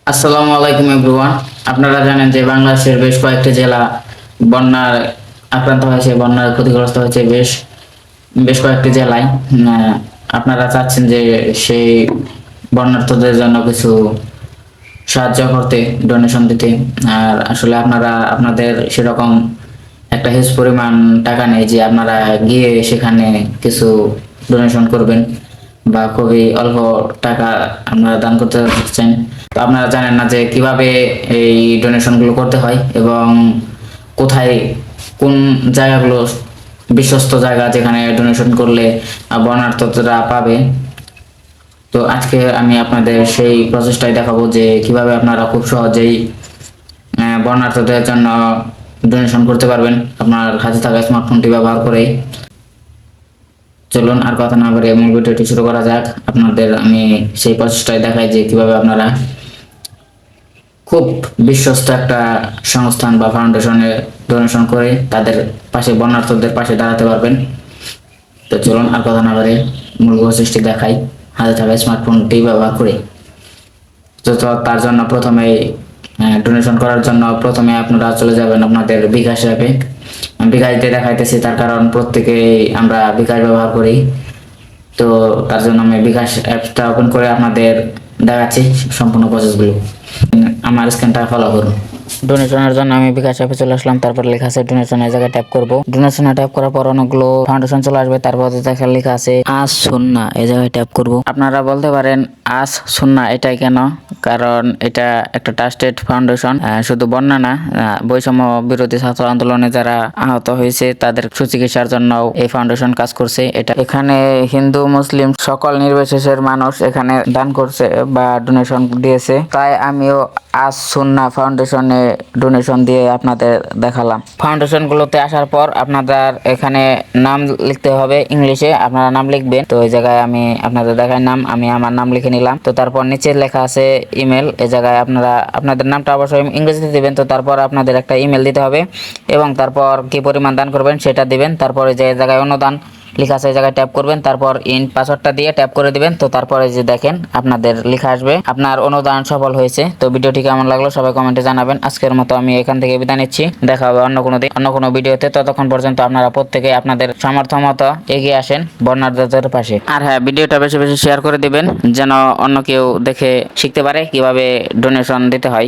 আসসালামু আলাইকুম এভরিওয়ান। আপনারা জানেন যে বাংলাদেশের বেশ কয়েকটি জেলা বন্যার আক্রান্ত হয়েছে, বন্যার ক্ষতিগ্রস্ত হয়েছে বেশ বেশ কয়েকটি জেলায়। আপনারা চাচ্ছেন যে সেই বন্যার্তদের জন্য কিছু সাহায্য করতে, ডোনেশন দিতে। আর আসলে আপনারা আপনাদের সেরকম একটা হিউজ পরিমাণ টাকা নেই যে আপনারা গিয়ে সেখানে কিছু ডোনেশন করবেন, বা খুবই অল্প টাকা আপনারা দান করতে চাচ্ছেন। তো আপনারা জানেন না যে কিভাবে এই ডোনেশনগুলো করতে হয় এবং কোথায় কোন জায়গাগুলো বিশ্বস্ত জায়গা যেখানে ডোনেশন করলে বন্যার্থরা পাবে। তো আজকে আমি আপনাদের সেই প্রসেসটাই দেখাবো যে কিভাবে আপনারা খুব সহজেই বন্যার্থদের জন্য ডোনেশন করতে পারবেন আপনার হাতে থাকা স্মার্টফোনটি ব্যবহার করেই। চলুন আর কথা না বলে মূল ভিডিওটি শুরু করা যাক। আপনাদের আমি সেই প্রসেসটাই দেখাই যে কিভাবে আপনারা খুব বিশ্বস্ত একটা সংস্থান বা ফাউন্ডেশনে ডোনেশন করে তাদের পাশে, বন্যার্থদের পাশে দাঁড়াতে পারবেন। তো চলুন আর কথা না বলে মূল প্রসেসটি দেখাই হাতে থাকা স্মার্টফোনটি ব্যবহার করে। তো তার জন্য প্রথমে ডোনেশন করার জন্য প্রথমে আপনারা চলে যাবেন আপনাদের বিকাশ অ্যাপে। বিকাশ দিয়ে দেখাইতেছি তার কারণ প্রত্যেকেই আমরা বিকাশ ব্যবহার করি। তো তার জন্য আমি বিকাশ অ্যাপটা ওপেন করে আপনাদের দেখাচ্ছি সম্পূর্ণ প্রসেসগুলো। আমার স্ক্রিনটা ফলো করুন। ডোনেশনের জন্য আমি বিকাশ অ্যাপে চলে আসলাম। তারপর লেখা আছে ডোনেশন, এই জায়গায় ট্যাপ করব। ডোনেশনে ট্যাপ করার পর অনেকগুলো ফাউন্ডেশন চলে আসবে। তারপর দেখা লেখা আছে আজ সুন্না, এই জায়গায় ট্যাপ করব। আপনারা বলতে পারেন আজ সুন্না এটাই কেন? কারণ এটা একটা ট্রাস্টেড ফাউন্ডেশন। শুধু বন্যা না, বৈষম্য বিরোধী ছাত্র আন্দোলনে যারা আহত হয়েছে তাদের সুচিকিৎসার জন্য এই ফাউন্ডেশন কাজ করছে। এখানে হিন্দু মুসলিম সকল নির্বিশেষের মানুষ এখানে দান করছে বা ডোনেশন দিয়েছে। তাই আমিও আজ সুন্না ফাউন্ডেশনে ডোনেশন দিয়ে আপনাদের দেখালাম। ফাউন্ডেশন গুলোতে আসার পর আপনাদের এখানে নাম লিখতে হবে, ইংলিশে আপনারা নাম লিখবেন। তো এই জায়গায় আমি আপনাদের দেখাই নাম, আমি আমার নাম লিখে নিলাম। তো তারপর নিচে লেখা আছে ইমেল, এই জায়গায় আপনারা আপনাদের নামটা অবশ্যই ইংরেজিতে দিবেন। তো তারপর আপনাদের একটা ইমেল দিতে হবে এবং তারপর কি পরিমাণ দান করবেন সেটা দিবেন। তারপরে যে জায়গায় অনুদান লেখা আছে এই জায়গায় ট্যাপ করবেন, তারপর ইন পাসওয়ার্ডটা দিয়ে ট্যাপ করে দিবেন। তো তারপরে যে দেখেন আপনাদের লেখা আসবে আপনার অনুদান সফল হয়েছে। তো ভিডিওটি কেমন লাগলো সবাই কমেন্টে জানাবেন। আজকের মতো আমি এখান থেকে বিদায় নিচ্ছি, দেখা হবে অন্য কোনো দিন অন্য কোনো ভিডিওতে। ততক্ষণ পর্যন্ত আপনারা প্রত্যেকে আপনাদের সামর্থ্য মতো এগিয়ে আসেন বন্যার্থদের পাশে। আর হ্যাঁ, ভিডিওটা বেশি বেশি শেয়ার করে দিবেন যেন অন্য কেউ দেখে শিখতে পারে কিভাবে ডোনেশন দিতে হয়।